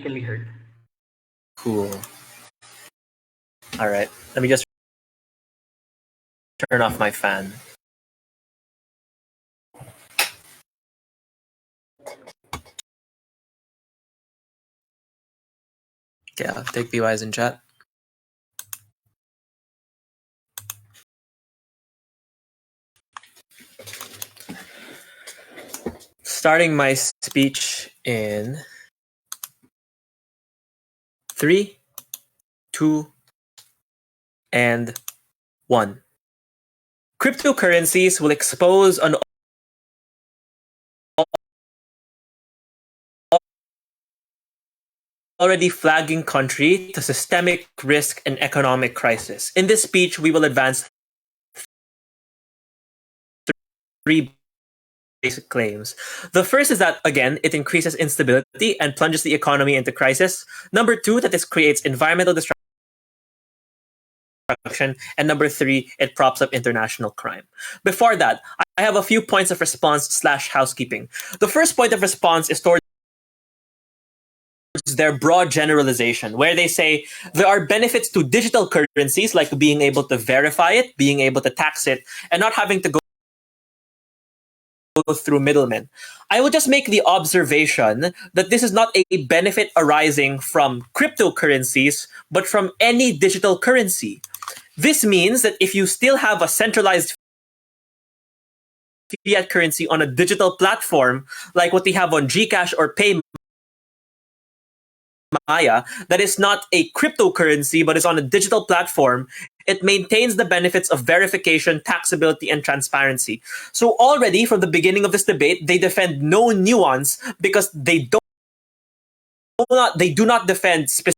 can be heard. Cool. All right. Let me just turn off my fan. Yeah, take BYs in chat. Starting my speech in 3, 2, and 1. Cryptocurrencies will expose an already flagging country to systemic risk and economic crisis. In this speech, we will advance 3 basic claims. The first is that, again, it increases instability and plunges the economy into crisis. Number 2, that this creates environmental destruction. And number 3, it props up international crime. Before that, I have a few points of response / housekeeping. The first point of response is towards their broad generalization, where they say there are benefits to digital currencies, like being able to verify it, being able to tax it, and not having to go through middlemen. I will just make the observation that this is not a benefit arising from cryptocurrencies, but from any digital currency. This means that if you still have a centralized fiat currency on a digital platform, like what we have on Gcash or Maya, that is not a cryptocurrency but is on a digital platform, it maintains the benefits of verification, taxability, and transparency. So already from the beginning of this debate, they defend no nuance because they do not defend specifically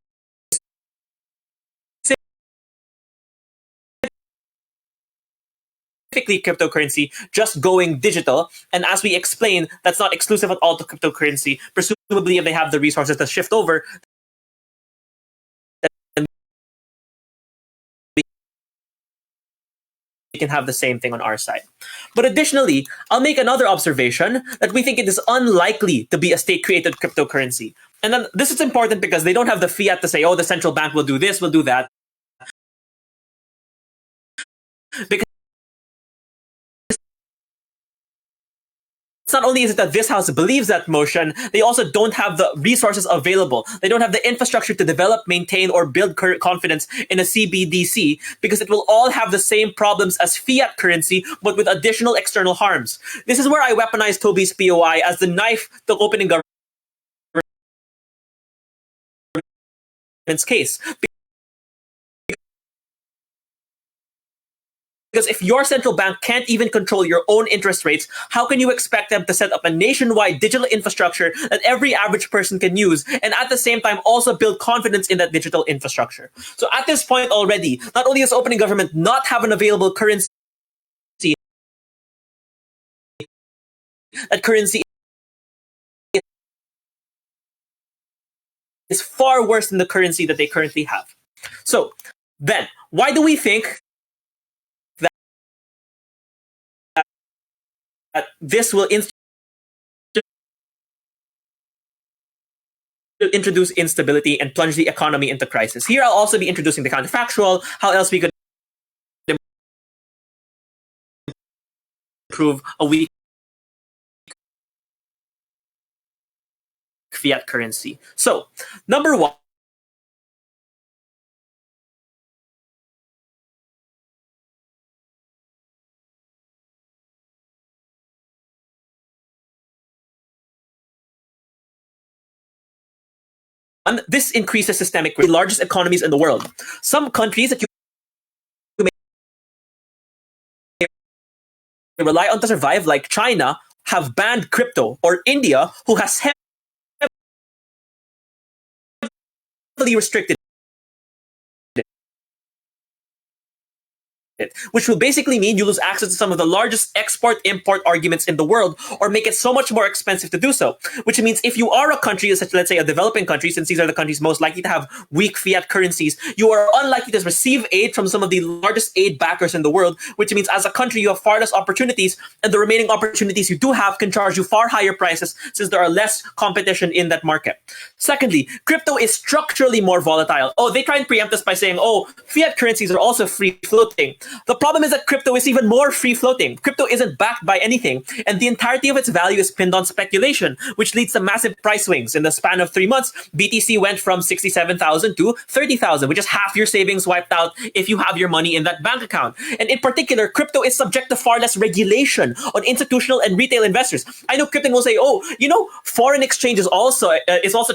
cryptocurrency, just going digital. And as we explained, that's not exclusive at all to cryptocurrency. Presumably, if they have the resources to shift over, we can have the same thing on our side. But additionally, I'll make another observation that we think it is unlikely to be a state-created cryptocurrency. And then this is important because they don't have the fiat to say, oh, the central bank will do this, will do that. Because it's not only is it that this house believes that motion, they also don't have the resources available. They don't have the infrastructure to develop, maintain, or build confidence in a CBDC because it will all have the same problems as fiat currency, but with additional external harms. This is where I weaponize Toby's POI as the knife to opening government's case. Because if your central bank can't even control your own interest rates, how can you expect them to set up a nationwide digital infrastructure that every average person can use, and at the same time also build confidence in that digital infrastructure? So at this point already, not only does opening government not have an available currency, that currency is far worse than the currency that they currently have. So then, why do we think that this will introduce instability and plunge the economy into crisis? Here I'll also be introducing the counterfactual, how else we could improve a weak fiat currency. So, number 1, this increases systemic risk. The largest economies in the world. Some countries that you may rely on to survive, like China, have banned crypto, or India, who has heavily restricted which will basically mean you lose access to some of the largest export-import arguments in the world, or make it so much more expensive to do so. Which means if you are a country, such let's say a developing country, since these are the countries most likely to have weak fiat currencies, you are unlikely to receive aid from some of the largest aid backers in the world, which means as a country you have far less opportunities, and the remaining opportunities you do have can charge you far higher prices since there are less competition in that market. Secondly, crypto is structurally more volatile. Oh, they try and preempt us by saying, oh, fiat currencies are also free floating. The problem is that crypto is even more free floating. Crypto isn't backed by anything, and the entirety of its value is pinned on speculation, which leads to massive price swings. In the span of 3 months, BTC went from 67,000 to 30,000, which is half your savings wiped out if you have your money in that bank account. And in particular, crypto is subject to far less regulation on institutional and retail investors. I know crypto will say, oh, foreign exchange is also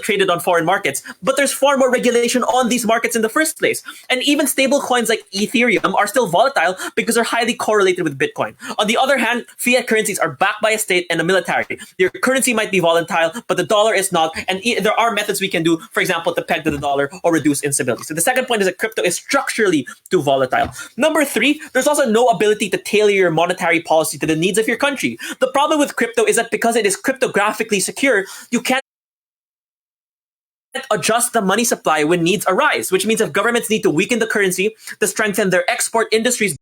traded on foreign markets, but there's far more regulation on these markets in the first place. And even stable coins like Ethereum are still volatile because they're highly correlated with Bitcoin. On the other hand, fiat currencies are backed by a state and a military. Your currency might be volatile, but the dollar is not. And there are methods we can do, for example, to peg to the dollar or reduce instability. So the second point is that crypto is structurally too volatile. Number 3, there's also no ability to tailor your monetary policy to the needs of your country. The problem with crypto is that because it is cryptographically secure, you can't adjust the money supply when needs arise, which means if governments need to weaken the currency to strengthen their export industries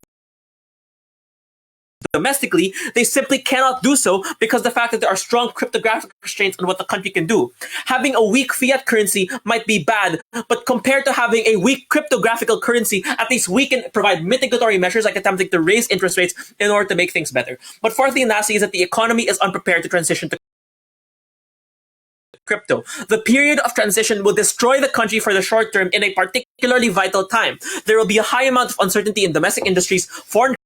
domestically, they simply cannot do so because the fact that there are strong cryptographic restraints on what the country can do. Having a weak fiat currency might be bad, but compared to having a weak cryptographical currency, at least we can provide mitigatory measures like attempting to raise interest rates in order to make things better. But fourthly and lastly is that the economy is unprepared to transition to crypto. The period of transition will destroy the country for the short term in a particularly vital time. There will be a high amount of uncertainty in domestic industries. Foreign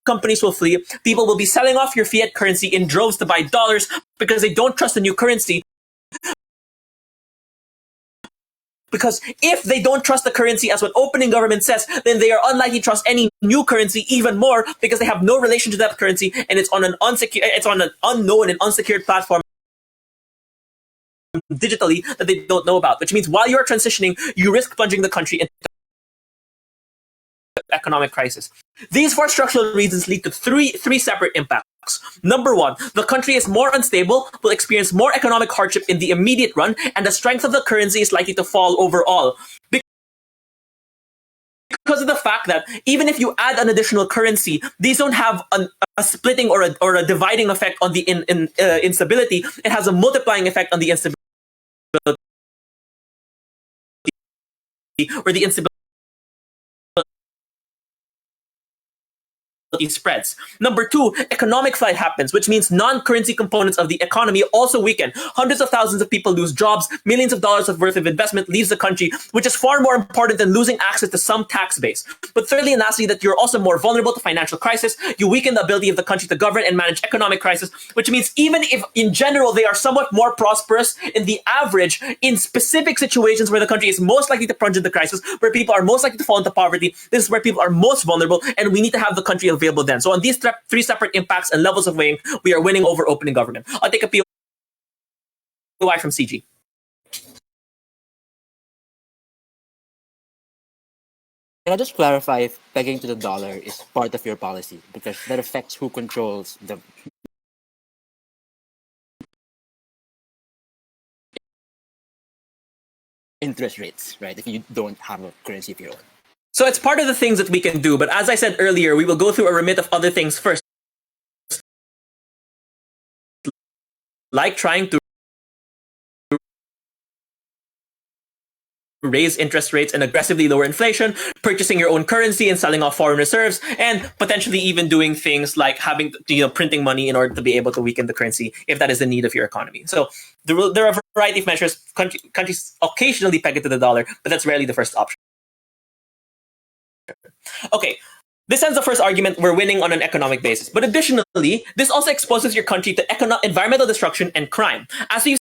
companies will flee. People will be selling off your fiat currency in droves to buy dollars because they don't trust the new currency. Because if they don't trust the currency as what opening government says, then they are unlikely to trust any new currency even more because they have no relation to that currency and it's on an unknown and unsecured platform digitally that they don't know about. Which means while you're transitioning, you risk plunging the country into economic crisis. These 4 structural reasons lead to three separate impacts. Number 1, the country is more unstable, will experience more economic hardship in the immediate run, and the strength of the currency is likely to fall overall. Because of the fact that even if you add an additional currency, these don't have a splitting or a dividing effect on the instability. It has a multiplying effect on the instability, or the instability spreads. Number 2, economic flight happens, which means non-currency components of the economy also weaken. Hundreds of thousands of people lose jobs, millions of dollars worth of investment leaves the country, which is far more important than losing access to some tax base. But thirdly and lastly, that you're also more vulnerable to financial crisis. You weaken the ability of the country to govern and manage economic crisis, which means even if in general they are somewhat more prosperous in the average, in specific situations where the country is most likely to plunge into crisis, where people are most likely to fall into poverty, this is where people are most vulnerable, and we need to have the country available then. So on these 3 separate impacts and levels of weighing, we are winning over opening government. I'll take a POI from CG. Can I just clarify if pegging to the dollar is part of your policy? Because that affects who controls the interest rates, right? If you don't have a currency of your own. So it's part of the things that we can do, but as I said earlier, we will go through a remit of other things first, like trying to raise interest rates and aggressively lower inflation, purchasing your own currency and selling off foreign reserves, and potentially even doing things like printing money in order to be able to weaken the currency if that is the need of your economy. So there are a variety of measures. Countries occasionally peg it to the dollar, but that's rarely the first option. Okay, this ends the first argument. We're winning on an economic basis. But additionally, this also exposes your country to environmental destruction and crime. As we've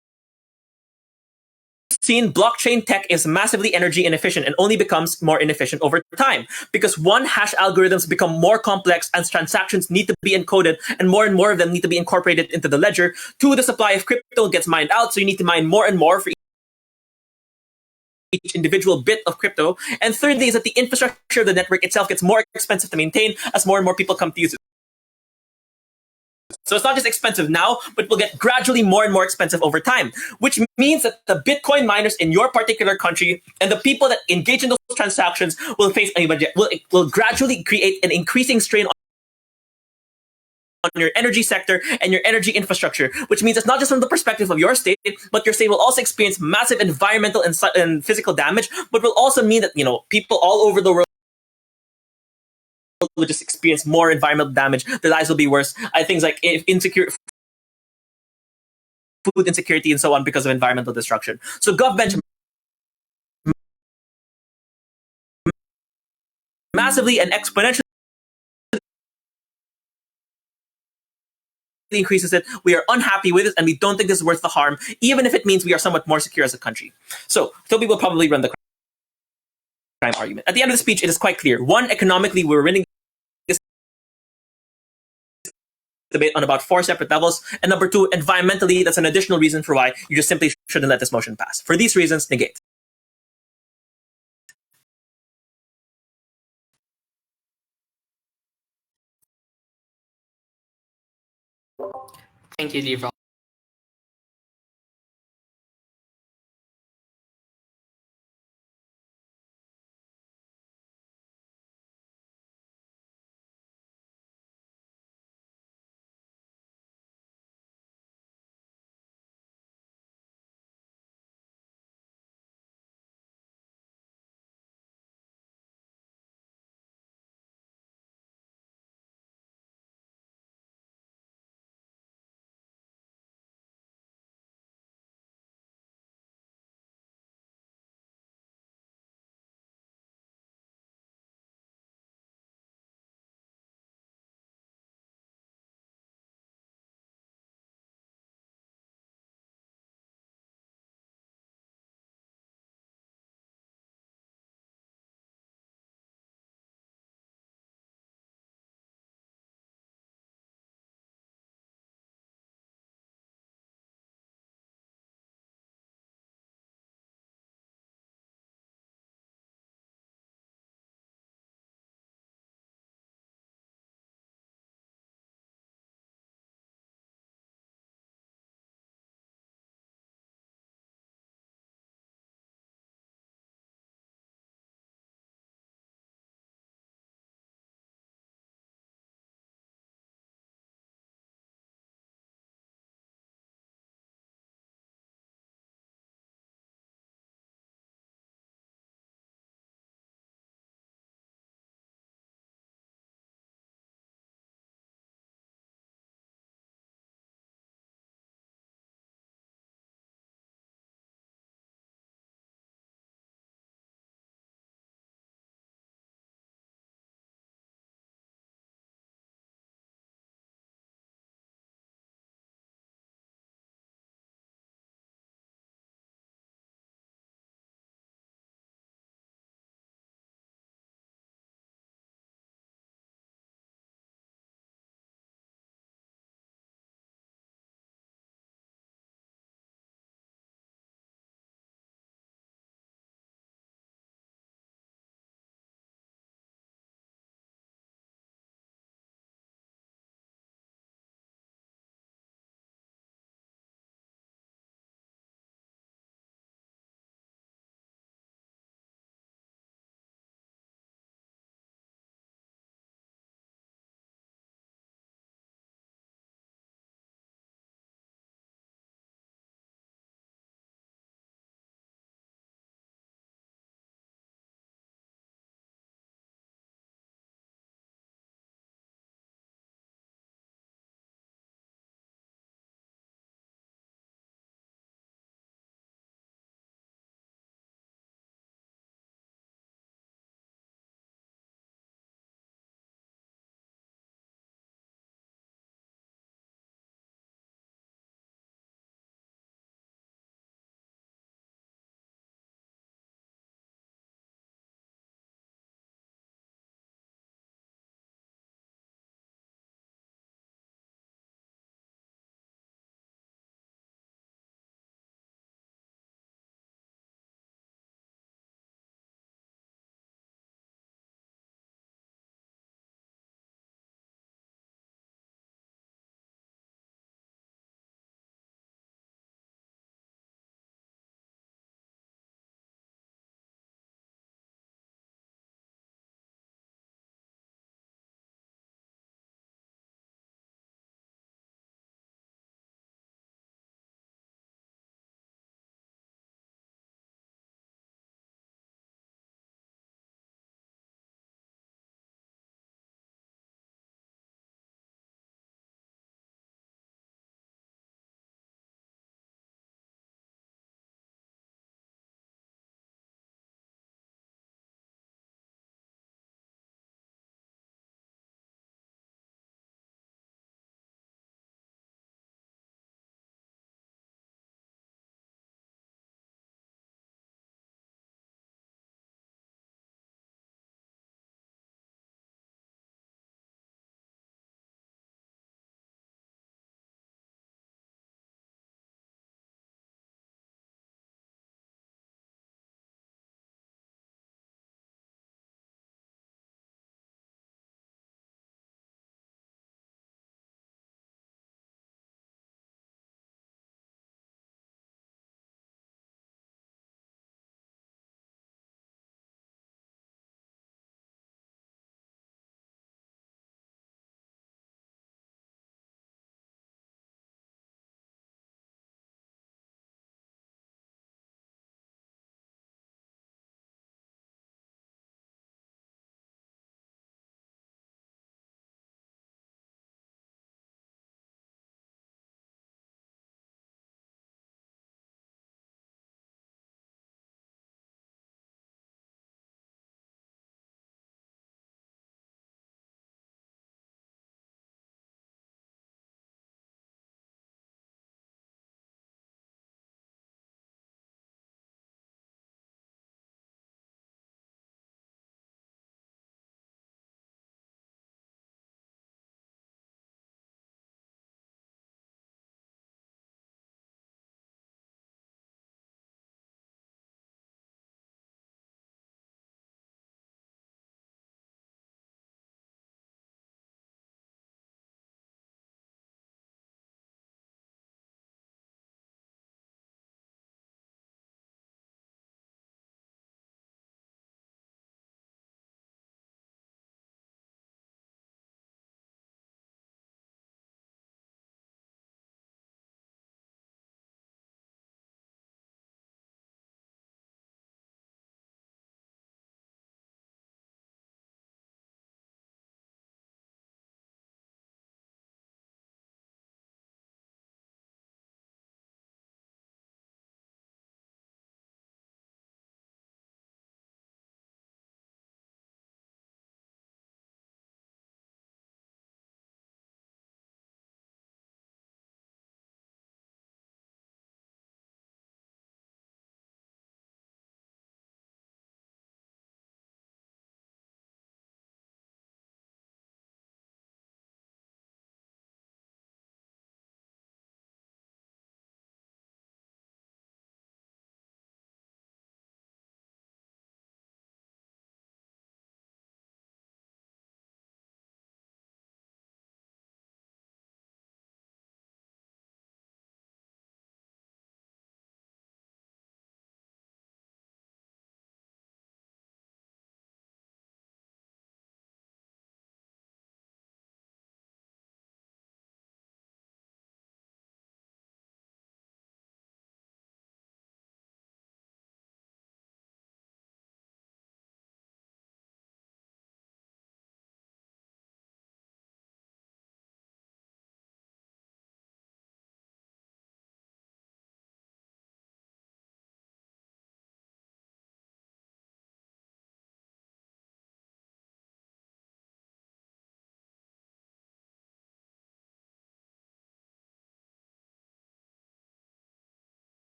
seen, blockchain tech is massively energy inefficient and only becomes more inefficient over time because hash algorithms become more complex and transactions need to be encoded and more of them need to be incorporated into the ledger. 2, the supply of crypto gets mined out, so you need to mine more and more for each individual bit of crypto. And thirdly is that the infrastructure of the network itself gets more expensive to maintain as more and more people come to use it. So it's not just expensive now, but will get gradually more and more expensive over time, which means that the Bitcoin miners in your particular country and the people that engage in those transactions will face will gradually create an increasing strain on your energy sector and your energy infrastructure, which means it's not just from the perspective of your state, but your state will also experience massive environmental and physical damage, but will also mean that people all over the world will just experience more environmental damage. Their lives will be worse. Things like food insecurity and so on because of environmental destruction. So government massively and exponentially increases it. We are unhappy with it, and we don't think this is worth the harm, even if it means we are somewhat more secure as a country. So Toby will probably run the crime argument. At the end of the speech, it is quite clear. One, economically, we're winning this debate on about 4 separate levels. And number 2, environmentally, that's an additional reason for why you just simply shouldn't let this motion pass. For these reasons, negate. Thank you, Dee,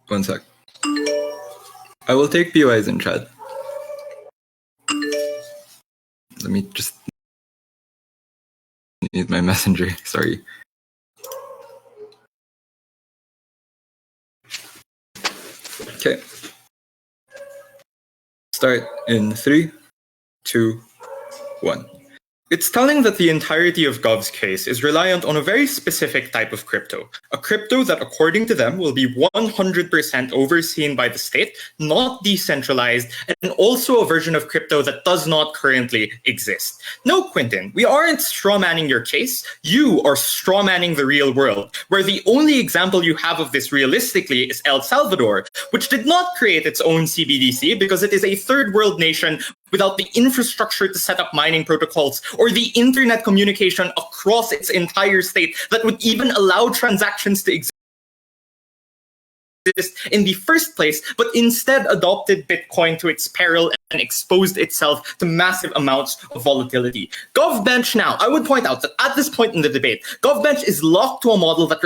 One sec. I will take POIs in chat. Let me just need my messenger. Sorry. Okay. Start in 3, 2, 1. It's telling that the entirety of Gov's case is reliant on a very specific type of crypto, a crypto that, according to them, will be 100% overseen by the state, not decentralized, and also a version of crypto that does not currently exist. No, Quentin, we aren't strawmanning your case. You are strawmanning the real world, where the only example you have of this realistically is El Salvador, which did not create its own CBDC because it is a third world nation without the infrastructure to set up mining protocols or the internet communication across its entire state that would even allow transactions to exist in the first place, but instead adopted Bitcoin to its peril and exposed itself to massive amounts of volatility. GovBench now, I would point out that at this point in the debate, GovBench is locked to a model that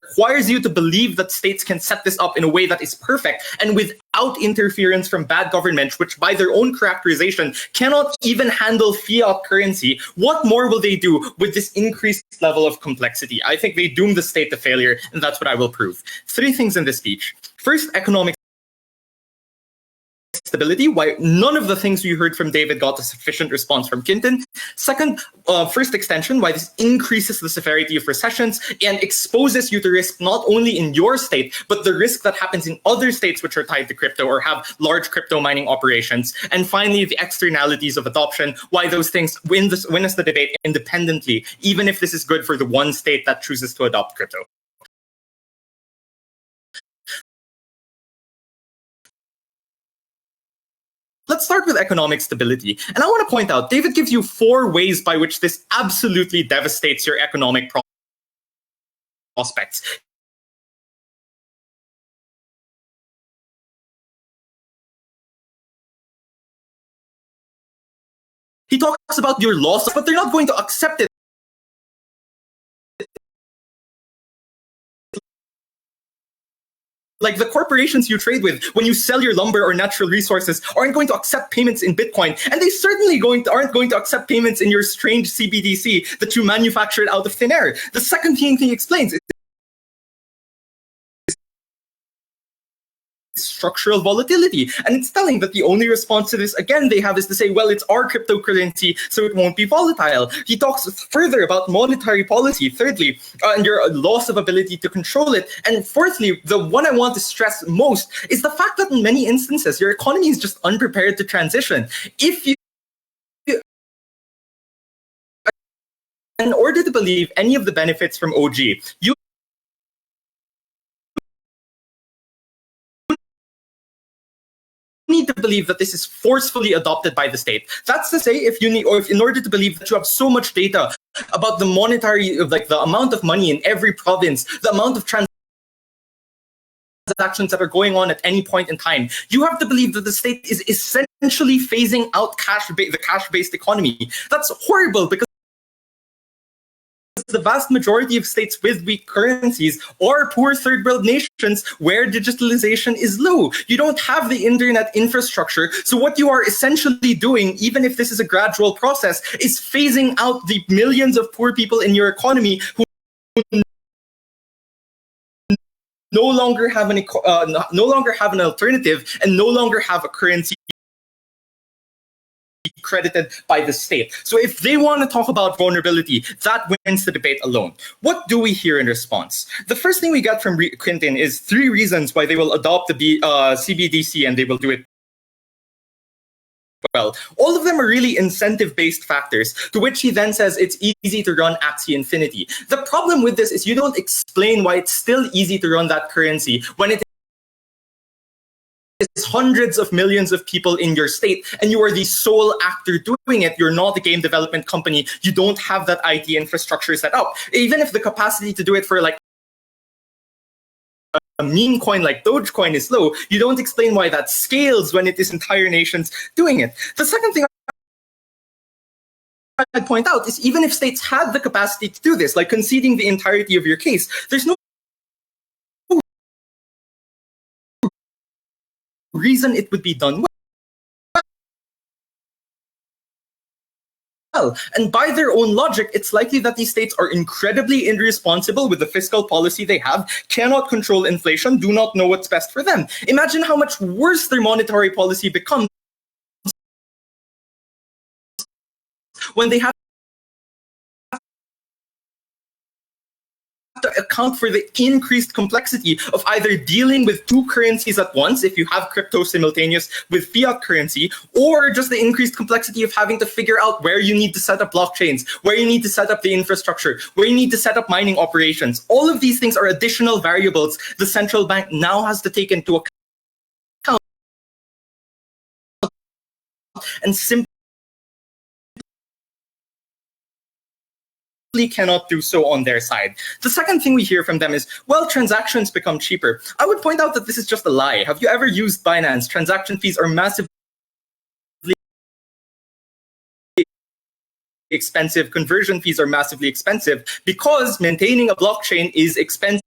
requires you to believe that states can set this up in a way that is perfect and without interference from bad governments, which by their own characterization cannot even handle fiat currency. What more will they do with this increased level of complexity? I think they doom the state to failure, and that's what I will prove. 3 things in this speech. First, economic stability, why none of the things you heard from David got a sufficient response from Quintin. Second, first extension, why this increases the severity of recessions and exposes you to risk not only in your state, but the risk that happens in other states which are tied to crypto or have large crypto mining operations. And finally, the externalities of adoption, why those things win us the debate independently, even if this is good for the one state that chooses to adopt crypto. Let's start with economic stability. And I want to point out, David gives you 4 ways by which this absolutely devastates your economic prospects. He talks about your loss, but they're not going to accept it. Like the corporations you trade with, when you sell your lumber or natural resources, aren't going to accept payments in Bitcoin. And they certainly aren't going to accept payments in your strange CBDC that you manufactured out of thin air. The second thing he explains is structural volatility. And it's telling that the only response to this, again, they have is to say, well, it's our cryptocurrency, so it won't be volatile. He talks further about monetary policy, thirdly, and your loss of ability to control it. And fourthly, the one I want to stress most is the fact that in many instances, your economy is just unprepared to transition. In order to believe any of the benefits from OG, you need to believe that this is forcefully adopted by the state. That's to say, if in order to believe that you have so much data about the monetary, like the amount of money in every province, the amount of transactions that are going on at any point in time, you have to believe that the state is essentially phasing out the cash-based economy. That's horrible because the vast majority of states with weak currencies are poor third world nations where digitalization is low. You don't have the internet infrastructure. So what you are essentially doing, even if this is a gradual process, is phasing out the millions of poor people in your economy who no longer have an alternative and no longer have a currency credited by the state. So if they want to talk about vulnerability, that wins the debate alone. What do we hear in response? The first thing we get from Quintin is 3 reasons why they will adopt the CBDC, and they will do it well. All of them are really incentive-based factors, to which he then says it's easy to run Axie Infinity. The problem with this is you don't explain why it's still easy to run that currency when it is hundreds of millions of people in your state, and you are the sole actor doing it. You're not a game development company. You don't have that IT infrastructure set up. Even if the capacity to do it for like a meme coin like Dogecoin is low, you don't explain why that scales when it is entire nations doing it. The second thing I'd point out is even if states had the capacity to do this, like conceding the entirety of your case, there's no reason it would be done well. And by their own logic, it's likely that these states are incredibly irresponsible with the fiscal policy they have, cannot control inflation, do not know what's best for them. Imagine how much worse their monetary policy becomes when they have to account for the increased complexity of either dealing with two currencies at once, if you have crypto simultaneous with fiat currency, or just the increased complexity of having to figure out where you need to set up blockchains, where you need to set up the infrastructure, where you need to set up mining operations. All of these things are additional variables the central bank now has to take into account and simply cannot do so on their side. The second thing we hear from them is, well, transactions become cheaper. I would point out that this is just a lie. Have you ever used Binance? Transaction fees are massively expensive. Conversion fees are massively expensive because maintaining a blockchain is expensive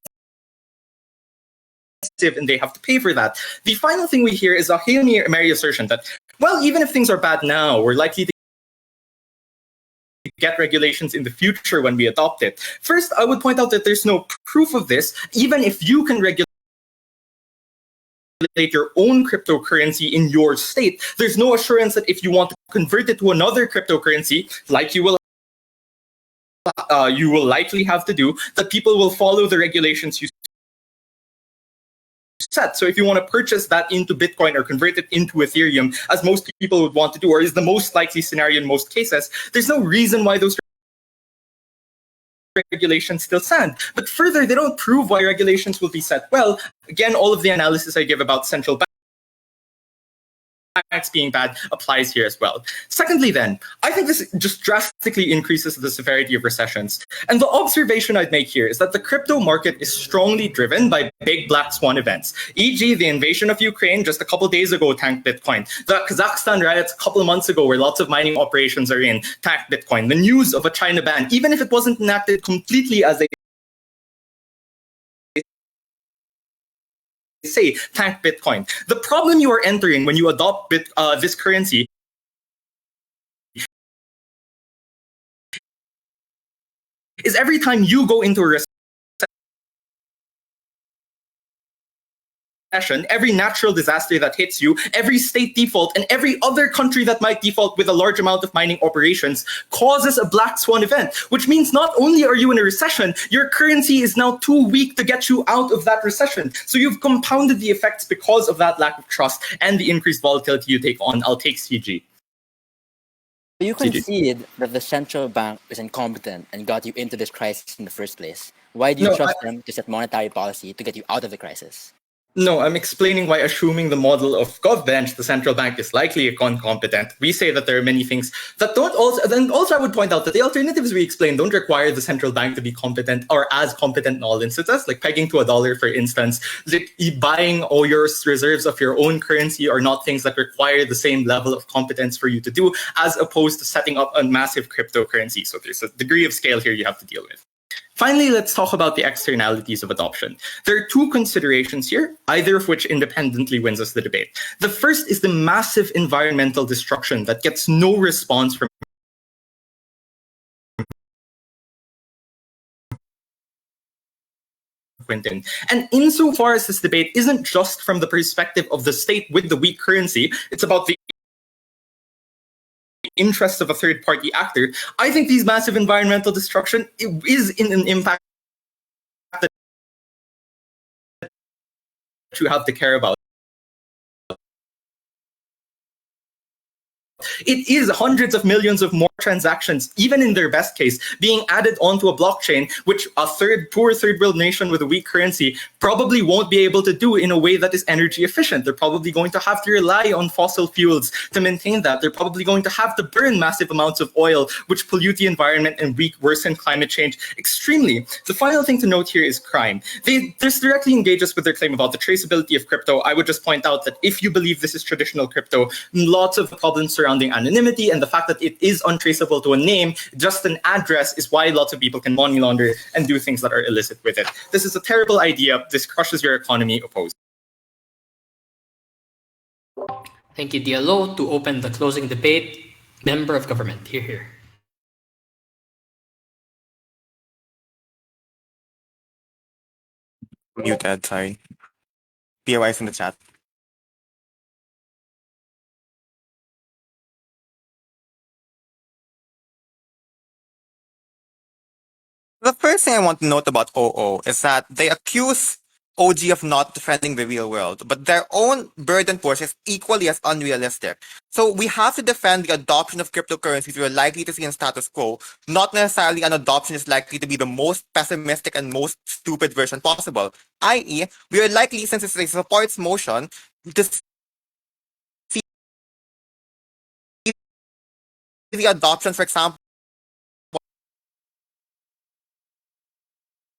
and they have to pay for that. The final thing we hear is a Hail Mary assertion that, well, even if things are bad now, we're likely to get regulations in the future when we adopt it. First, I would point out that there's no proof of this. Even if you can regulate your own cryptocurrency in your state, there's no assurance that if you want to convert it to another cryptocurrency, like you will likely have to do, that people will follow the regulations you set. So if you want to purchase that into Bitcoin or convert it into Ethereum, as most people would want to do, or is the most likely scenario in most cases, there's no reason why those regulations still stand. But further, they don't prove why regulations will be set well. Again, all of the analysis I give about central banks being bad applies here as well. Secondly, then, I think this just drastically increases the severity of recessions. And the observation I'd make here is that the crypto market is strongly driven by big black swan events, e.g. the invasion of Ukraine just a couple days ago tanked Bitcoin, the Kazakhstan riots a couple of months ago where lots of mining operations are in tanked Bitcoin, the news of a China ban, even if it wasn't enacted completely as they say, tank Bitcoin. The problem you are entering when you adopt this currency is every time you go into a recession, every natural disaster that hits you, every state default, and every other country that might default with a large amount of mining operations causes a black swan event, which means not only are you in a recession, your currency is now too weak to get you out of that recession. So you've compounded the effects because of that lack of trust and the increased volatility you take on. I'll take CG. You concede that the central bank is incompetent and got you into this crisis in the first place. Why do you trust them to set monetary policy to get you out of the crisis? No, I'm explaining why, assuming the model of GovBench, the central bank is likely incompetent. We say that there are many things that don't also, then also I would point out that the alternatives we explain don't require the central bank to be competent or as competent in all instances, like pegging to $1, for instance. Like buying all your reserves of your own currency are not things that require the same level of competence for you to do, as opposed to setting up a massive cryptocurrency. So there's a degree of scale here you have to deal with. Finally, let's talk about the externalities of adoption. There are two considerations here, either of which independently wins us the debate. The first is the massive environmental destruction that gets no response from Quinton. And insofar as this debate isn't just from the perspective of the state with the weak currency, it's about the interests of a third-party actor, I think these massive environmental destruction is in an impact that you have to care about. It is hundreds of millions of more transactions, even in their best case, being added onto a blockchain, which a poor third world nation with a weak currency probably won't be able to do in a way that is energy efficient. They're probably going to have to rely on fossil fuels to maintain that. They're probably going to have to burn massive amounts of oil, which pollute the environment and worsen climate change extremely. The final thing to note here is crime. This directly engages with their claim about the traceability of crypto. I would just point out that if you believe this is traditional crypto, lots of problems surrounding anonymity and the fact that it is untraceable to a name, just an address, is why lots of people can money launder and do things that are illicit with it. This is a terrible idea. This crushes your economy. Opposed. Thank you, Diallo. To open the closing debate, member of government. Here. Muted, sorry. POI is in the chat. The first thing I want to note about OO is that they accuse OG of not defending the real world, but their own burden push is equally as unrealistic. So we have to defend the adoption of cryptocurrencies we're likely to see in status quo, not necessarily an adoption is likely to be the most pessimistic and most stupid version possible. I.e., we are likely, since it supports motion, to see the adoption, for example,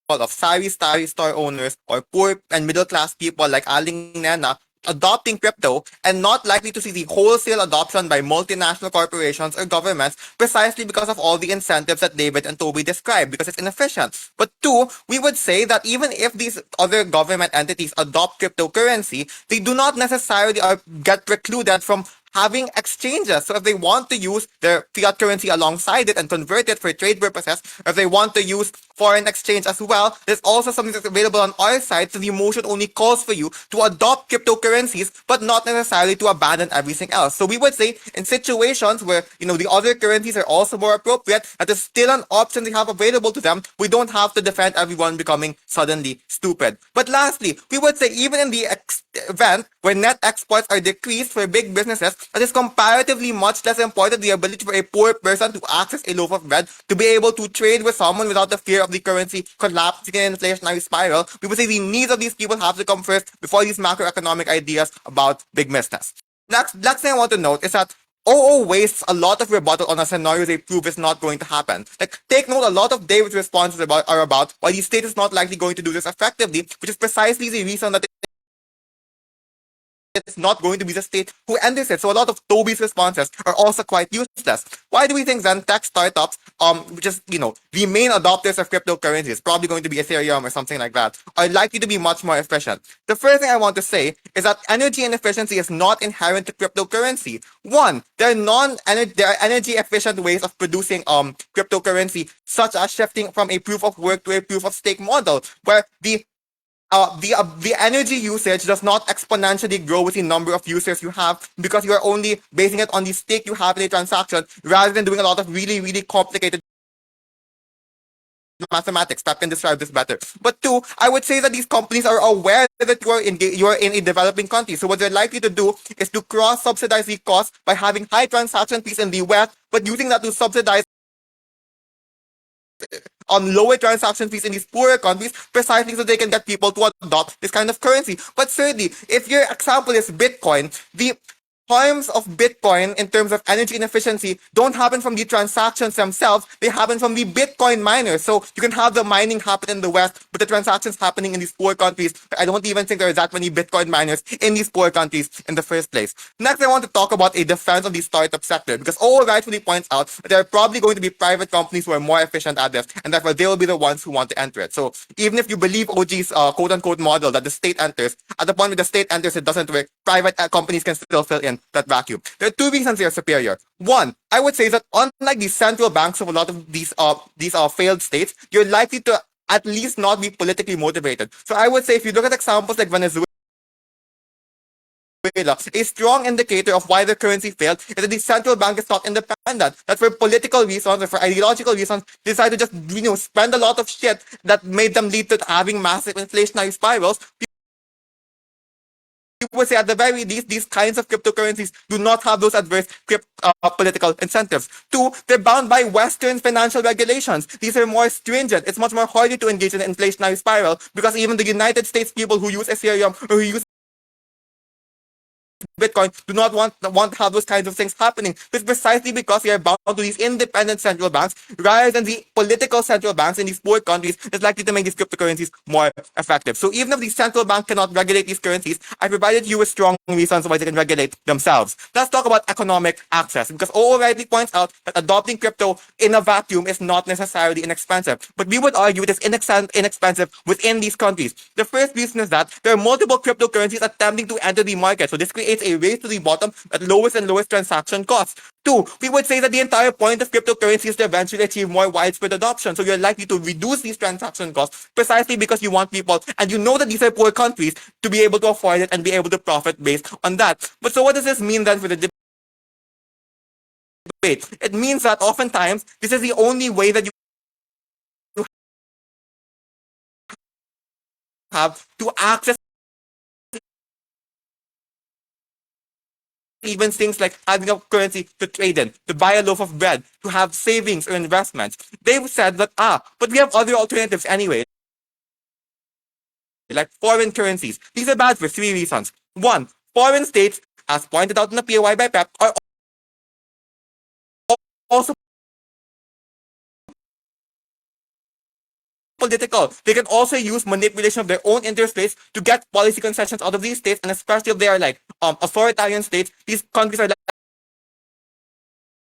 of sari store owners or poor and middle class people like Aling Nena adopting crypto and not likely to see the wholesale adoption by multinational corporations or governments precisely because of all the incentives that David and Toby described, because it's inefficient. But two, we would say that even if these other government entities adopt cryptocurrency, they do not necessarily get precluded from having exchanges. So if they want to use their fiat currency alongside it and convert it for trade purposes, if they want to use foreign exchange as well, there's also something that's available on our side. So the motion only calls for you to adopt cryptocurrencies, but not necessarily to abandon everything else. So we would say in situations where, the other currencies are also more appropriate, that is still an option they have available to them. We don't have to defend everyone becoming suddenly stupid. But lastly, we would say even in the event where net exports are decreased for big businesses, it is comparatively much less important the ability for a poor person to access a loaf of bread, to be able to trade with someone without the fear of the currency collapsing in an inflationary spiral. We would say the needs of these people have to come first before these macroeconomic ideas about big business. Next thing I want to note is that OO wastes a lot of rebuttal on a scenario they prove is not going to happen. Take note, a lot of David's responses are about why the state is not likely going to do this effectively, which is precisely the reason that it's not going to be the state who enters it. So a lot of Toby's responses are also quite useless. Why do we think then tech startups, which is, the main adopters of cryptocurrencies, probably going to be Ethereum or something like that, are likely to be much more efficient? The first thing I want to say is that energy inefficiency is not inherent to cryptocurrency. One, there are energy efficient ways of producing cryptocurrency, such as shifting from a proof of work to a proof of stake model, where the energy usage does not exponentially grow with the number of users you have, because you are only basing it on the stake you have in a transaction rather than doing a lot of really, really complicated mathematics. That can describe this better. But two, I would say that these companies are aware that you are in a developing country. So what they're likely to do is to cross-subsidize the cost by having high transaction fees in the West, but using that to subsidize on lower transaction fees in these poorer countries, precisely so they can get people to adopt this kind of currency. But thirdly, if your example is Bitcoin, the harms of Bitcoin in terms of energy inefficiency don't happen from the transactions themselves, they happen from the Bitcoin miners. So you can have the mining happen in the West, but the transactions happening in these poor countries. I don't even think there are that many Bitcoin miners in these poor countries in the first place. Next, I want to talk about a defense of the startup sector, because OO rightfully points out that there are probably going to be private companies who are more efficient at this, and therefore they will be the ones who want to enter it. So even if you believe OG's quote-unquote model that the state enters, at the point where the state enters, it doesn't work, private companies can still fill in that vacuum. There are two reasons they are superior. One, I would say that unlike the central banks of a lot of these failed states, you're likely to at least not be politically motivated. So I would say if you look at examples like Venezuela, a strong indicator of why the currency failed is that the central bank is not independent. That for political reasons or for ideological reasons, they decided to just spend a lot of shit that made them lead to having massive inflationary spirals. People say at the very least, these kinds of cryptocurrencies do not have those adverse political incentives. Two, they're bound by Western financial regulations. These are more stringent. It's much more harder to engage in an inflationary spiral, because even the United States people who use Ethereum or who use Bitcoin do not want to have those kinds of things happening. It's precisely because they are bound to these independent central banks rather than the political central banks in these poor countries that's likely to make these cryptocurrencies more effective. So even if the central bank cannot regulate these currencies, I provided you with strong reasons why they can regulate themselves. Let's talk about economic access, because OO rightly points out that adopting crypto in a vacuum is not necessarily inexpensive, but we would argue it is inexpensive within these countries. The first reason is that there are multiple cryptocurrencies attempting to enter the market, so this creates a race to the bottom at lowest and lowest transaction costs. Two, we would say that the entire point of cryptocurrency is to eventually achieve more widespread adoption. So you're likely to reduce these transaction costs precisely because you want people, and you know that these are poor countries, to be able to afford it and be able to profit based on that. But so what does this mean then for the debate? It means that oftentimes this is the only way that you have to access even things like having a currency to trade in, to buy a loaf of bread, to have savings or investments. They've said that, but we have other alternatives anyway, like foreign currencies. These are bad for three reasons. One, foreign states, as pointed out in the POI by PEP, are also political. They can also use manipulation of their own interest rates to get policy concessions out of these states, and especially if they are like authoritarian states, these countries are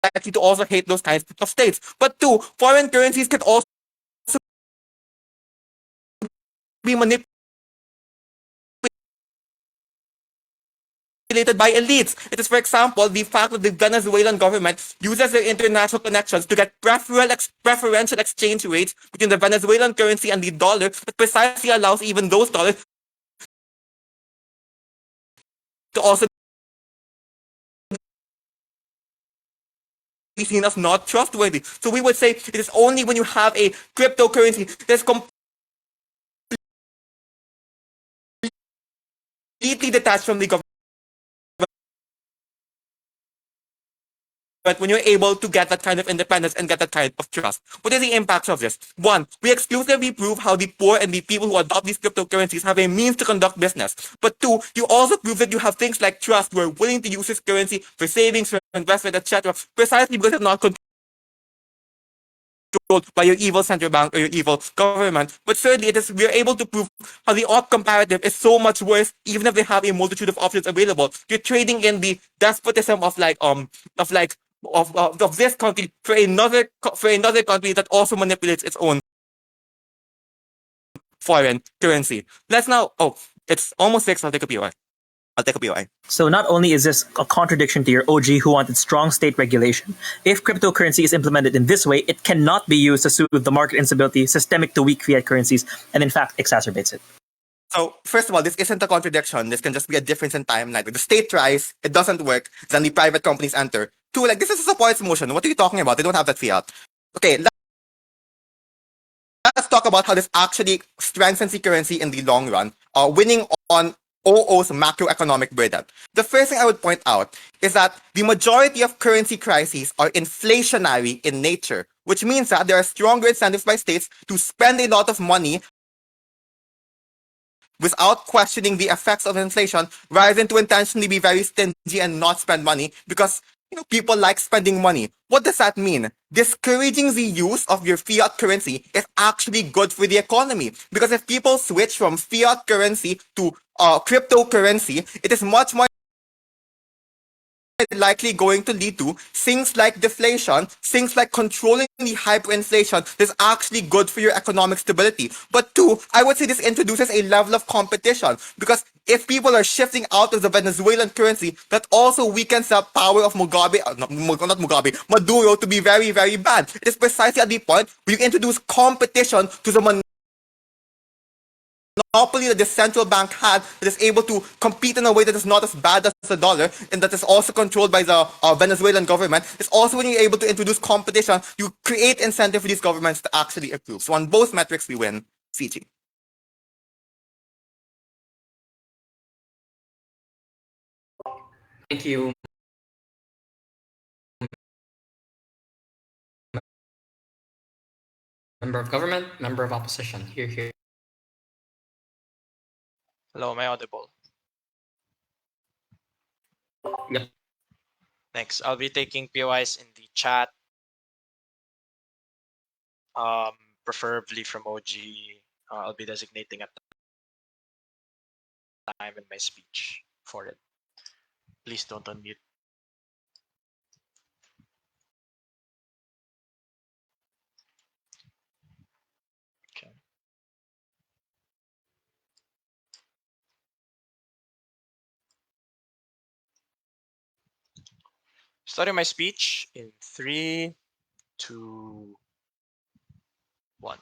likely to also hate those kinds of states. But two, foreign currencies can also be manipulated by elites. It is, for example, the fact that the Venezuelan government uses their international connections to get preferential exchange rates between the Venezuelan currency and the dollar that precisely allows even those dollars to also be seen as not trustworthy. So we would say it is only when you have a cryptocurrency that's completely detached from the government, when you're able to get that kind of independence and get that kind of trust. What are the impacts of this? One, we exclusively prove how the poor and the people who adopt these cryptocurrencies have a means to conduct business. But two, you also prove that you have things like trust who are willing to use this currency for savings, for investment, etc., precisely because it's not controlled by your evil central bank or your evil government. But certainly we are able to prove how the op comparative is so much worse, even if they have a multitude of options available. You're trading in the despotism of this country for another country that also manipulates its own foreign currency. Let's now. Oh, it's almost 6. I'll take a POI. So not only is this a contradiction to your OG who wanted strong state regulation, if cryptocurrency is implemented in this way, it cannot be used to soothe the market instability systemic to weak fiat currencies, and in fact exacerbates it. So, first of all, this isn't a contradiction. This can just be a difference in timeline. The state tries, it doesn't work, then the private companies enter. Two, this is a supports motion. What are you talking about? They don't have that fiat. Okay, let's talk about how this actually strengthens the currency in the long run, winning on OO's macroeconomic burden. The first thing I would point out is that the majority of currency crises are inflationary in nature, which means that there are stronger incentives by states to spend a lot of money without questioning the effects of inflation, rather than to intentionally be very stingy and not spend money because people like spending money. What does that mean? Discouraging the use of your fiat currency is actually good for the economy, because if people switch from fiat currency to cryptocurrency, it is much more likely going to lead to things like deflation, things like controlling the hyperinflation. That's actually good for your economic stability. But two, I would say this introduces a level of competition, because if people are shifting out of the Venezuelan currency, that also weakens the power of Maduro to be very, very bad. It is precisely at the point where you introduce competition to the monopoly that the central bank had, that is able to compete in a way that is not as bad as the dollar, and that is also controlled by the Venezuelan government. It's also when you're able to introduce competition, you create incentive for these governments to actually approve. So on both metrics, we win. CG. Thank you, member of government, member of opposition. Here. Hello, am I audible? Yep. Thanks. I'll be taking POIs in the chat, preferably from OG. I'll be designating a time in my speech for it. Please don't unmute. Okay. Starting my speech in 3, 2, 1.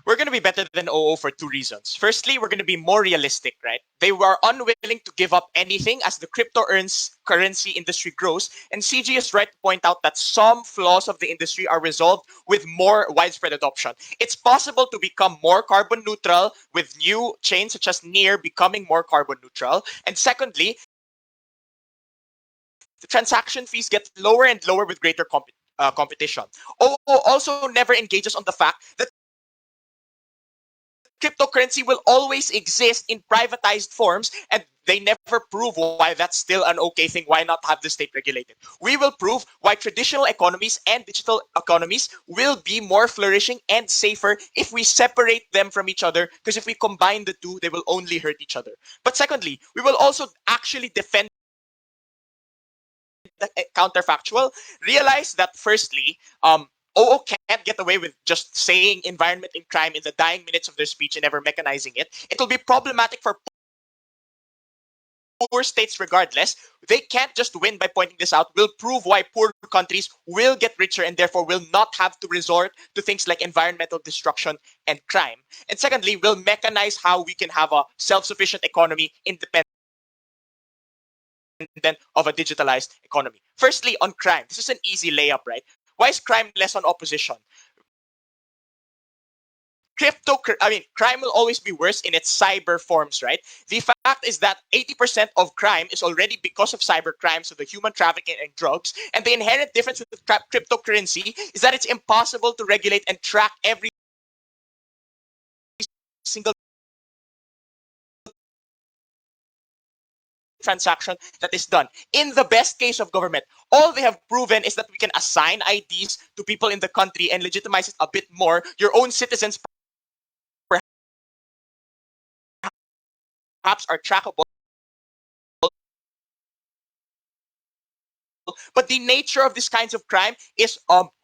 We're going to be better than OO for two reasons. Firstly, we're going to be more realistic, right? They were unwilling to give up anything as the cryptocurrency industry grows. And CG is right to point out that some flaws of the industry are resolved with more widespread adoption. It's possible to become more carbon neutral with new chains such as Near becoming more carbon neutral. And secondly, the transaction fees get lower and lower with greater competition. OO also never engages on the fact that cryptocurrency will always exist in privatized forms, and they never prove why that's still an okay thing. Why not have the state regulated? We will prove why traditional economies and digital economies will be more flourishing and safer if we separate them from each other, because if we combine the two, they will only hurt each other. But secondly, we will also actually defend the counterfactual. Realize that firstly, OO can't get away with just saying environment and crime in the dying minutes of their speech and never mechanizing it. It will be problematic for poor states regardless. They can't just win by pointing this out. We'll prove why poor countries will get richer and therefore will not have to resort to things like environmental destruction and crime. And secondly, we'll mechanize how we can have a self-sufficient economy independent of a digitalized economy. Firstly, on crime. This is an easy layup, right? Why is crime less on opposition? Crime will always be worse in its cyber forms, right? The fact is that 80% of crime is already because of cyber crime, so the human trafficking and drugs. And the inherent difference with cryptocurrency is that it's impossible to regulate and track every single transaction that is done. In the best case of government, all they have proven is that we can assign IDs to people in the country and legitimize it a bit more. Your own citizens perhaps are trackable, but the nature of these kinds of crime is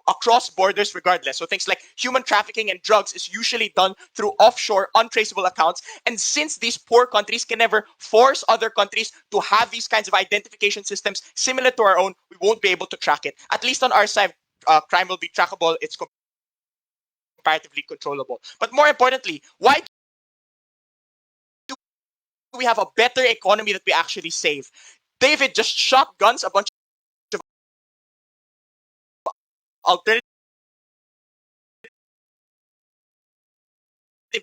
across borders regardless. So things like human trafficking and drugs is usually done through offshore, untraceable accounts. And since these poor countries can never force other countries to have these kinds of identification systems similar to our own, we won't be able to track it. At least on our side, crime will be trackable. It's comparatively controllable. But more importantly, why do we have a better economy that we actually save? David just shotguns a bunch of alternative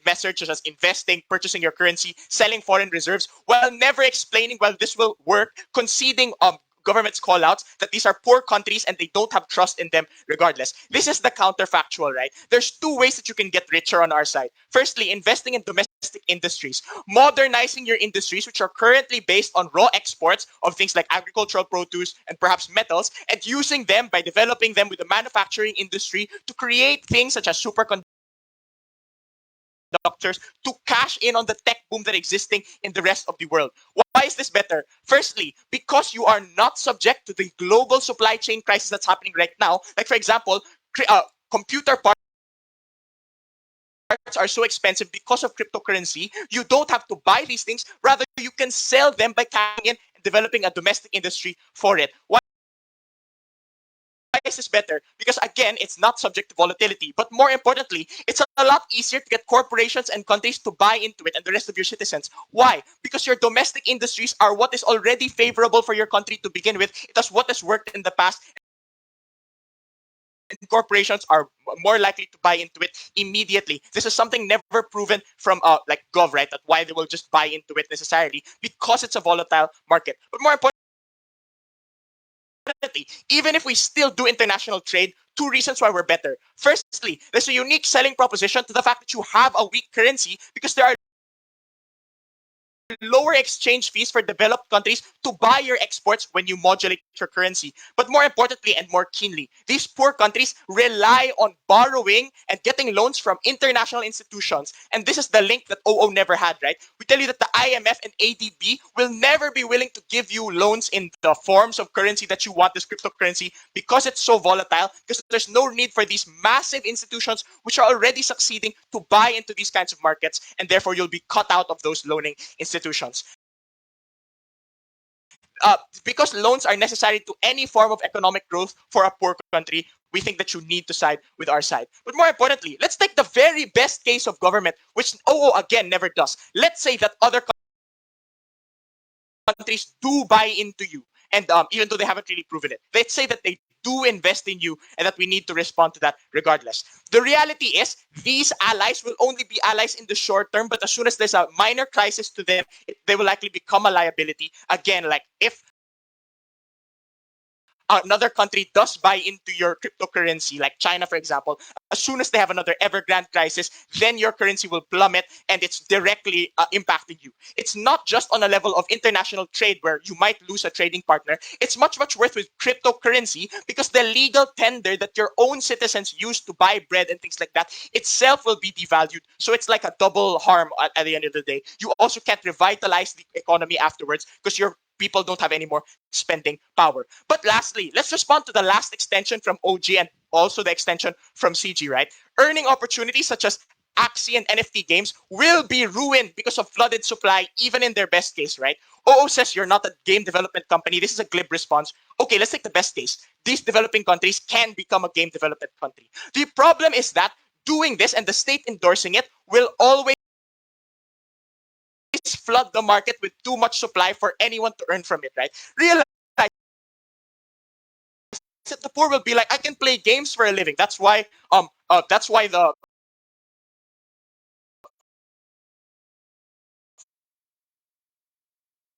methods such as investing, purchasing your currency, selling foreign reserves, while never explaining why this will work, conceding government's call outs that these are poor countries and they don't have trust in them regardless. This is the counterfactual, right? There's two ways that you can get richer on our side. Firstly, investing in domestic industries, modernizing your industries, which are currently based on raw exports of things like agricultural produce and perhaps metals, and using them by developing them with the manufacturing industry to create things such as superconductors to cash in on the tech boom that is existing in the rest of the world. Why is this better? Firstly, because you are not subject to the global supply chain crisis that's happening right now. Like, for example, computer parts are so expensive because of cryptocurrency. You don't have to buy these things. Rather, you can sell them by cashing in and developing a domestic industry for it. Why is this better? Because again, it's not subject to volatility. But more importantly, it's a lot easier to get corporations and countries to buy into it and the rest of your citizens. Why? Because your domestic industries are what is already favorable for your country to begin with. It is what has worked in the past. And corporations are more likely to buy into it immediately. This is something never proven from like Gov, right? That why they will just buy into it necessarily, because it's a volatile market. But more importantly, even if we still do international trade, two reasons why we're better. Firstly, there's a unique selling proposition to the fact that you have a weak currency because there are lower exchange fees for developed countries to buy your exports when you modulate your currency. But more importantly and more keenly, these poor countries rely on borrowing and getting loans from international institutions. And this is the link that OO never had, right? We tell you that the IMF and ADB will never be willing to give you loans in the forms of currency that you want, this cryptocurrency, because it's so volatile, because there's no need for these massive institutions which are already succeeding to buy into these kinds of markets, and therefore you'll be cut out of those loaning institutions. because loans are necessary to any form of economic growth for a poor country, we think that you need to side with our side. But more importantly, let's take the very best case of government, which again never does. Let's say that other countries do buy into you, and even though they haven't really proven it, let's say that they do invest in you, and that we need to respond to that regardless. The reality is, these allies will only be allies in the short term, but as soon as there's a minor crisis to them, they will likely become a liability. Again, like if another country does buy into your cryptocurrency, like China, for example, as soon as they have another Evergrande crisis, then your currency will plummet and it's directly impacting you. It's not just on a level of international trade where you might lose a trading partner. It's much, much worse with cryptocurrency because the legal tender that your own citizens use to buy bread and things like that itself will be devalued. So it's like a double harm at the end of the day. You also can't revitalize the economy afterwards because your people don't have any more spending power. But lastly, let's respond to the last extension from OG and also the extension from CG, right? Earning opportunities such as Axie and NFT games will be ruined because of flooded supply, even in their best case, right? OO says you're not a game development company. This is a glib response. Okay, let's take the best case. These developing countries can become a game development country. The problem is that doing this and the state endorsing it will always flood the market with too much supply for anyone to earn from it, right? Realize that the poor will be like, I can play games for a living. That's why the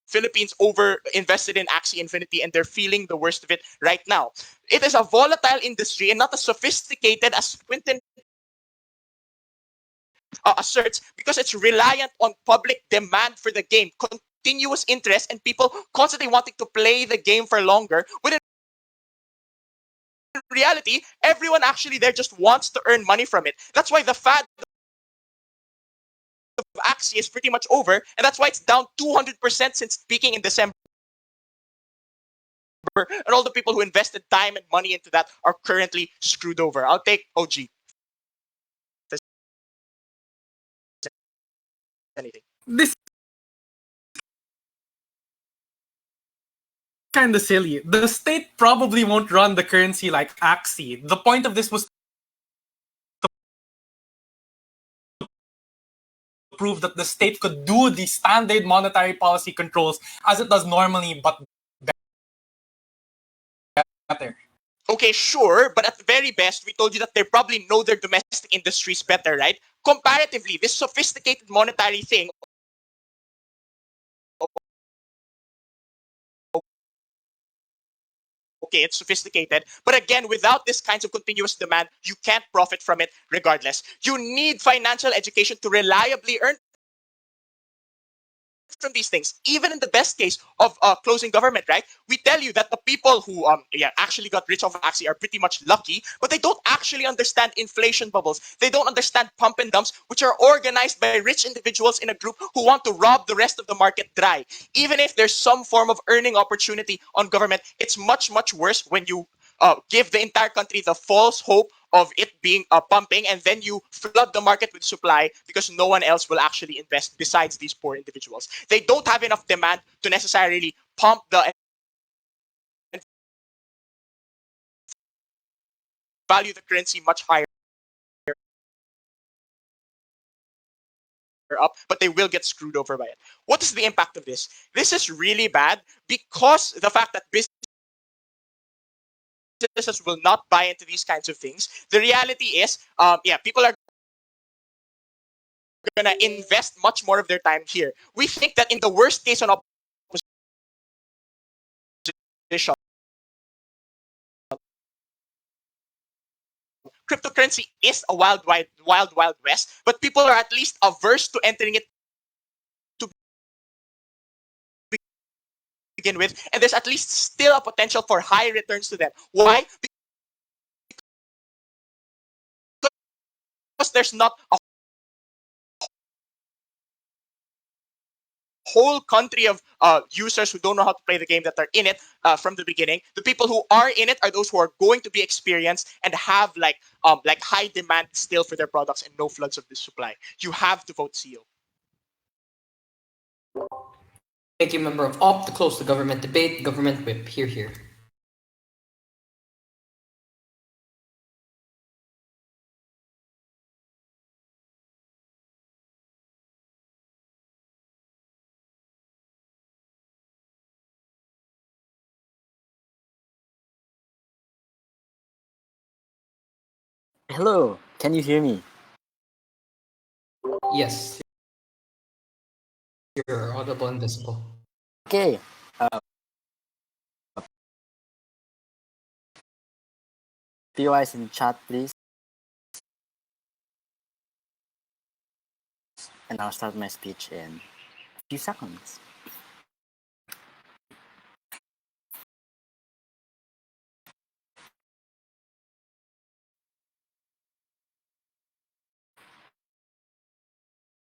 Philippines over invested in Axie Infinity and they're feeling the worst of it right now. It is a volatile industry and not as sophisticated as Quinton asserts because it's reliant on public demand for the game, continuous interest, and people constantly wanting to play the game for longer. When in reality, everyone actually there just wants to earn money from it. That's why the fad of Axie is pretty much over, and that's why it's down 200% since peaking in December. And all the people who invested time and money into that are currently screwed over. I'll take OG. Anything. This kind of silly. The state probably won't run the currency like Axie. The point of this was to prove that the state could do the standard monetary policy controls as it does normally, but better. Okay, sure, but at the very best, we told you that they probably know their domestic industries better, right? Comparatively, this sophisticated monetary thing, okay, it's sophisticated, but again, without this kinds of continuous demand, you can't profit from it regardless. You need financial education to reliably earn from these things, even in the best case of closing government, right? We tell you that the people who actually got rich off of Axie are pretty much lucky, but they don't actually understand inflation bubbles. They don't understand pump and dumps, which are organized by rich individuals in a group who want to rob the rest of the market dry. Even if there's some form of earning opportunity on government, it's much, much worse when you give the entire country the false hope of it being pumping, and then you flood the market with supply because no one else will actually invest besides these poor individuals. They don't have enough demand to necessarily pump the and value the currency much higher up, but they will get screwed over by it. What is the impact of this? This is really bad because the fact that businesses will not buy into these kinds of things. The reality is, people are going to invest much more of their time here. We think that in the worst case on opposition, cryptocurrency is a wild west, but people are at least averse to entering it to begin with, and there's at least still a potential for high returns to them. Why? Because there's not a whole country of users who don't know how to play the game that are in it from the beginning. The people who are in it are those who are going to be experienced and have like high demand still for their products and no floods of this supply. You have to vote CO. Thank you, member of OP. To close the government debate, government whip. Here. Hello, can you hear me? Yes, you're audible and visible. Okay. POIs in chat, please. And I'll start my speech in a few seconds.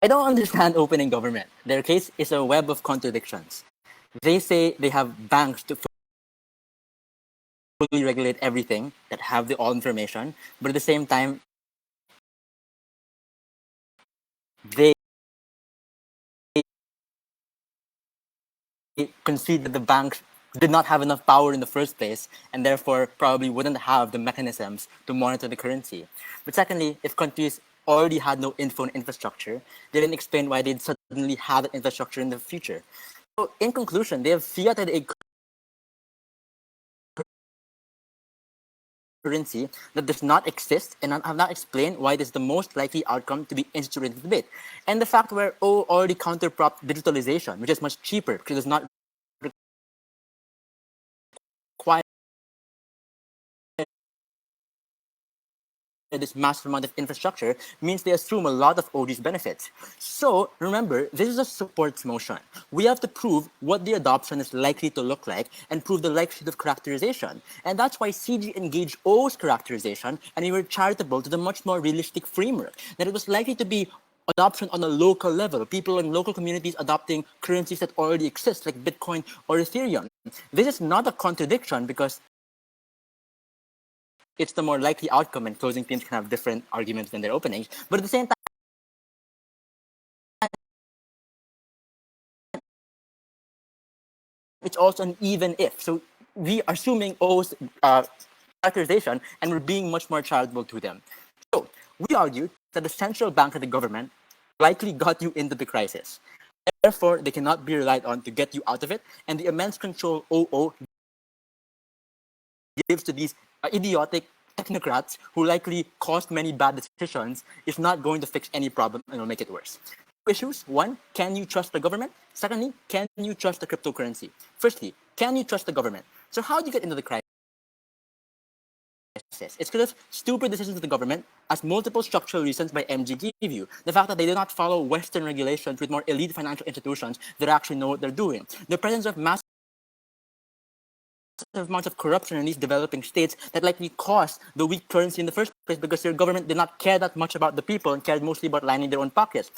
I don't understand opening government. Their case is a web of contradictions. They say they have banks to fully regulate everything, that have the all information, but at the same time, they concede that the banks did not have enough power in the first place and therefore probably wouldn't have the mechanisms to monitor the currency. But secondly, if countries already had no info and infrastructure, they didn't explain why they'd suddenly have that infrastructure in the future. So in conclusion, they have fiated a currency that does not exist and have not explained why it is the most likely outcome to be instituted in the debate. And the fact where O already counterpropped digitalization, which is much cheaper because it does not require this massive amount of infrastructure, means they assume a lot of OG's benefits. So remember, this is a supports motion. We have to prove what the adoption is likely to look like and prove the likelihood of characterization. And that's why CG engaged O's characterization and we were charitable to the much more realistic framework, that it was likely to be adoption on a local level, people in local communities adopting currencies that already exist, like Bitcoin or Ethereum. This is not a contradiction because it's the more likely outcome, and closing teams can have different arguments than their openings. But at the same time, it's also an even if. So we are assuming O's characterization, and we're being much more charitable to them. So we argued that the central bank and the government likely got you into the crisis. Therefore, they cannot be relied on to get you out of it, and the immense control OO gives to these idiotic technocrats who likely caused many bad decisions is not going to fix any problem and will make it worse. Two issues. One, can you trust the government? Secondly, can you trust the cryptocurrency? Firstly, can you trust the government? So how do you get into the crisis? It's because of stupid decisions of the government, as multiple structural reasons by MG give you. The fact that they do not follow Western regulations with more elite financial institutions that actually know what they're doing. The presence of massive amounts of corruption in these developing states that likely caused the weak currency in the first place because their government did not care that much about the people and cared mostly about lining their own pockets.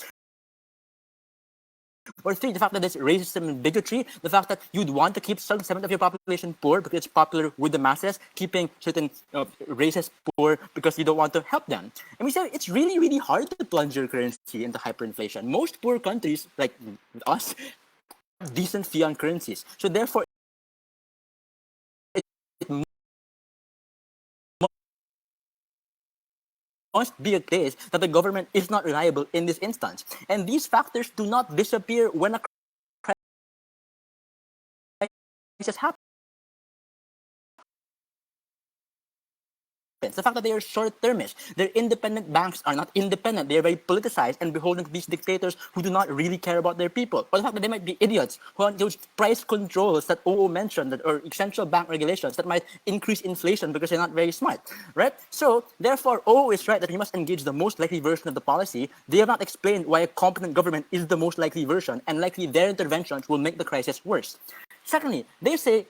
Or three, the fact that there's racism and bigotry, the fact that you'd want to keep some segment of your population poor because it's popular with the masses, keeping certain races poor because you don't want to help them. And we say it's really, really hard to plunge your currency into hyperinflation. Most poor countries, like us, have decent fiat currencies. So therefore, it must be a case that the government is not reliable in this instance. And these factors do not disappear when a crisis happens. The fact that they are short-termist, their independent banks are not independent, they are very politicized and beholden to these dictators who do not really care about their people. Or the fact that they might be idiots who want those price controls that OO mentioned, that, or central bank regulations that might increase inflation because they're not very smart, right? So therefore, OO is right that we must engage the most likely version of the policy. They have not explained why a competent government is the most likely version, and likely their interventions will make the crisis worse. Secondly, they say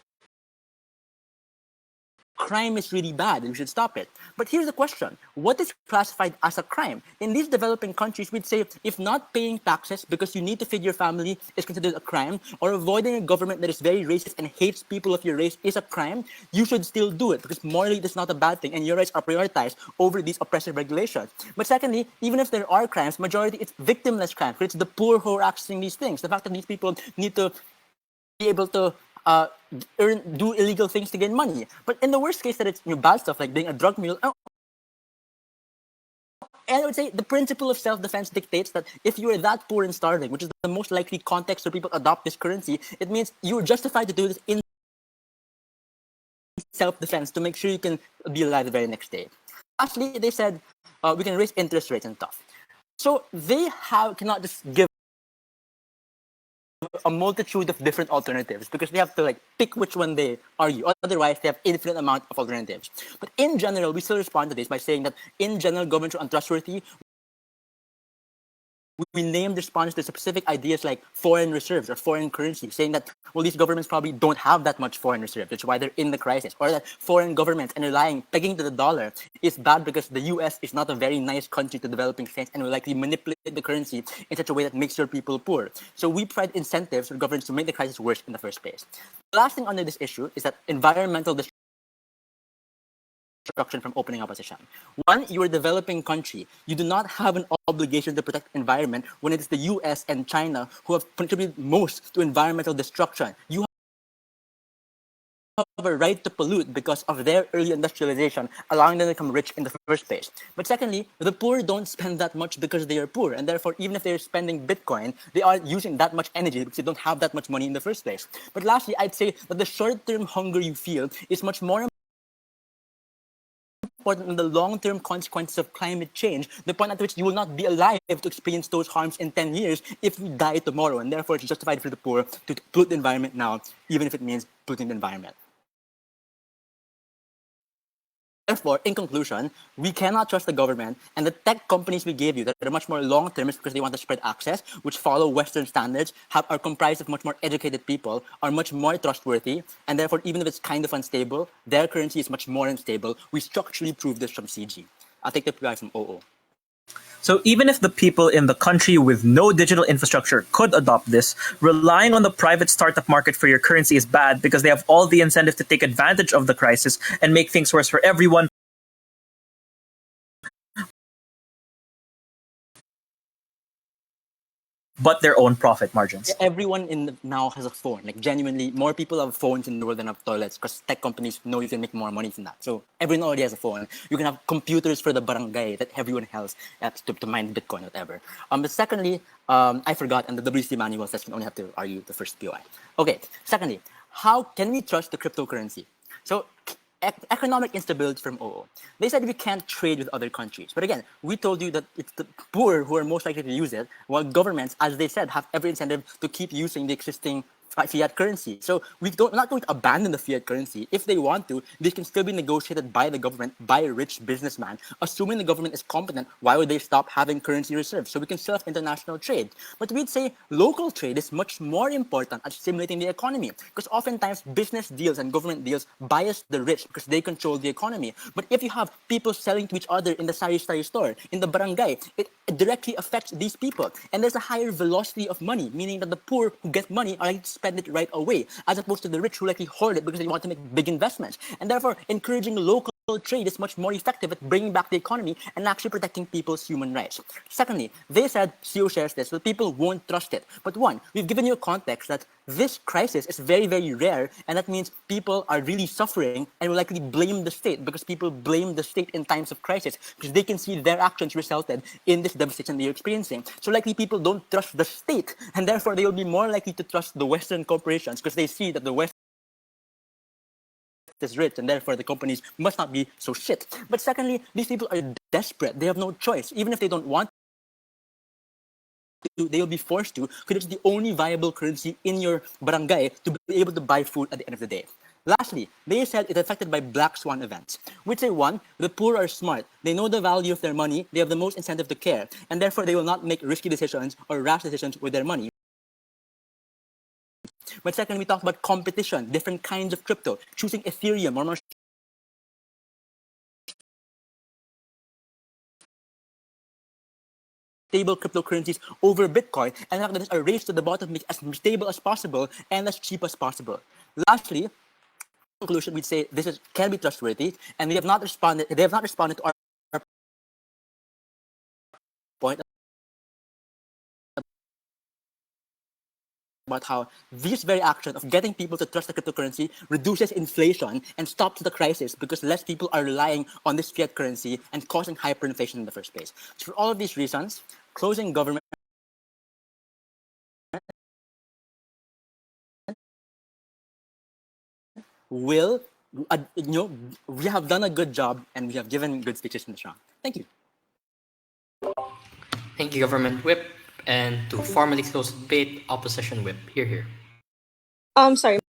crime is really bad and we should stop it. But here's the question. What is classified as a crime? In these developing countries, we'd say if not paying taxes because you need to feed your family is considered a crime, or avoiding a government that is very racist and hates people of your race is a crime, you should still do it because morally that's not a bad thing and your rights are prioritized over these oppressive regulations. But secondly, even if there are crimes, majority it's victimless crime. It's the poor who are accessing these things. The fact that these people need to be able to do illegal things to gain money. But in the worst case, that it's bad stuff like being a drug mule. And I would say the principle of self-defense dictates that if you are that poor and starving, which is the most likely context where people adopt this currency, it means you are justified to do this in self-defense to make sure you can be alive the very next day. Lastly, they said we can raise interest rates and stuff. So they cannot just give a multitude of different alternatives because they have to like pick which one they argue. Otherwise, they have infinite amount of alternatives. But in general, we still respond to this by saying that in general, governments are untrustworthy. We named response to specific ideas like foreign reserves or foreign currency, saying that, well, these governments probably don't have that much foreign reserves, which is why they're in the crisis, or that foreign governments and pegging to the dollar is bad because the US is not a very nice country to developing states and will likely manipulate the currency in such a way that makes your people poor. So we provide incentives for governments to make the crisis worse in the first place. The last thing under this issue is that environmental destruction from opening opposition. One, you're a developing country. You do not have an obligation to protect environment when it is the US and China who have contributed most to environmental destruction. You have a right to pollute because of their early industrialization, allowing them to become rich in the first place. But secondly, the poor don't spend that much because they are poor, and therefore, even if they're spending Bitcoin, they aren't using that much energy because they don't have that much money in the first place. But lastly, I'd say that the short-term hunger you feel is much more important than the long-term consequences of climate change, the point at which you will not be alive to experience those harms in 10 years if you die tomorrow, and therefore it's justified for the poor to pollute the environment now, even if it means polluting the environment. Therefore, in conclusion, we cannot trust the government, and the tech companies we gave you that are much more long-term because they want to spread access, which follow Western standards, are comprised of much more educated people, are much more trustworthy, and therefore, even if it's kind of unstable, their currency is much more unstable. We structurally proved this from CG. I'll take the PI from OO. So even if the people in the country with no digital infrastructure could adopt this, relying on the private startup market for your currency is bad because they have all the incentive to take advantage of the crisis and make things worse for everyone. But their own profit margins. Everyone now has a phone. Like genuinely, more people have phones in the world than have toilets because tech companies know you can make more money from that. So everyone already has a phone. You can have computers for the barangay that everyone has to mine Bitcoin, whatever. But secondly, I forgot, and the WC manual says you only have to argue the first POI. Okay. Secondly, how can we trust the cryptocurrency? So economic instability from OO. They said we can't trade with other countries. But again, we told you that it's the poor who are most likely to use it, while governments, as they said, have every incentive to keep using the existing fiat currency. So we're not going to abandon the fiat currency. If they want to, they can still be negotiated by the government, by a rich businessman. Assuming the government is competent, why would they stop having currency reserves? So we can still have international trade. But we'd say local trade is much more important at stimulating the economy, because oftentimes business deals and government deals bias the rich because they control the economy. But if you have people selling to each other in the sari-sari store, in the barangay, it directly affects these people. And there's a higher velocity of money, meaning that the poor who get money are likely to spend it right away, as opposed to the rich who likely hoard it because they want to make big investments. And therefore, encouraging local trade is much more effective at bringing back the economy and actually protecting people's human rights. Secondly, they said, CEO shares this, but people won't trust it. But one, we've given you a context that this crisis is very, very rare, and that means people are really suffering and will likely blame the state, because people blame the state in times of crisis because they can see their actions resulted in this devastation they're experiencing. So likely people don't trust the state, and therefore they will be more likely to trust the Western corporations because they see that the West is rich, and therefore the companies must not be so shit. But secondly, these people are desperate. They have no choice. Even if they don't want to, they will be forced to, because it's the only viable currency in your barangay to be able to buy food at the end of the day. Lastly, they said it's affected by black swan events, which say, one, the poor are smart. They know the value of their money. They have the most incentive to care, and therefore they will not make risky decisions or rash decisions with their money. But second, we talked about competition, different kinds of crypto, choosing Ethereum or more stable cryptocurrencies over Bitcoin, and that is a race to the bottom, make as stable as possible and as cheap as possible. Lastly, in conclusion, we'd say this can be trustworthy, and they have not responded to our point about how this very action of getting people to trust the cryptocurrency reduces inflation and stops the crisis because less people are relying on this fiat currency and causing hyperinflation in the first place. So for all of these reasons, closing government will, we have done a good job and we have given good speeches in this round. Thank you. Thank you, Government Whip. And to formally close the debate, Opposition Whip. Here, here. Sorry.